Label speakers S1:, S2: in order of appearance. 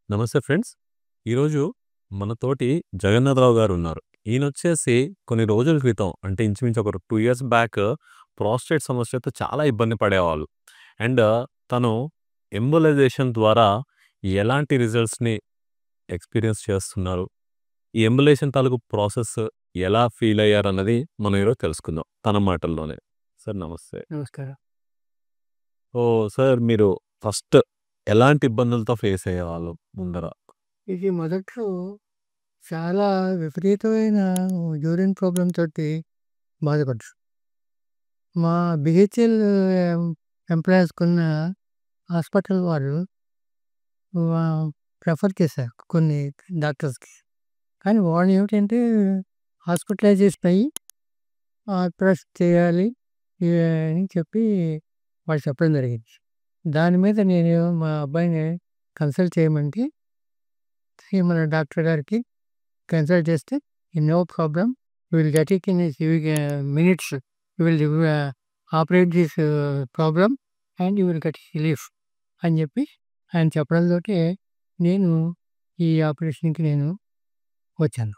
S1: నమస్తే ఫ్రెండ్స్. ఈరోజు మనతోటి జగన్నాథరావు గారున్నారు. ఈయనొచ్చేసి కొన్ని రోజుల క్రితం అంటే ఇంచుమించు ఒక 2 ఇయర్స్ బ్యాక్ ప్రాస్టేట్ సమస్యతో చాలా ఇబ్బంది పడేవాళ్ళు. అండ్ తను ఎంబోలైజేషన్ ద్వారా ఎలాంటి రిజల్ట్స్‌ని ఎక్స్‌పీరియన్స్ చేస్తున్నారు? ఈ ఎంబోలైజేషన్ తాలూకు ప్రాసెస్ ఎలా ఫీల్ అయ్యారన్నది మనం ఈరోజు తెలుసుకుందాం తన మాటల్లోనే. సార్ నమస్తే.
S2: నమస్కారం.
S1: సార్ మీరు ఫస్ట్ ఎలాంటి ఇబ్బందులతో ఫేస్ అయ్యేవాళ్ళు ముందర?
S2: ఇది మొదట్లో చాలా విపరీతమైన యూరిన్ ప్రాబ్లమ్ తోటి బాధపడ్డా. మా బీహెచ్ఎల్ ఎంప్లాయీస్‌కున్న హాస్పిటల్ వాళ్ళు ప్రిఫర్ చేశారు కొన్ని డాక్టర్స్‌కి. కానీ వాళ్ళేమిటంటే హాస్పిటలైజేషన్ అయ్యి ప్రెస్ చేయాలి అని చెప్పి వాళ్ళు చెప్పడం జరిగింది. దాని మీద నేను మా అబ్బాయిని కన్సల్ట్ చేయమంటే మన డాక్టర్ గారికి కన్సల్ట్ చేస్తే no problem will get it in minutes will operate this problem and you will get relief అని చెప్పి ఆయన చెప్పడంతో నేను ఈ ఆపరేషన్కి నేను వచ్చాను.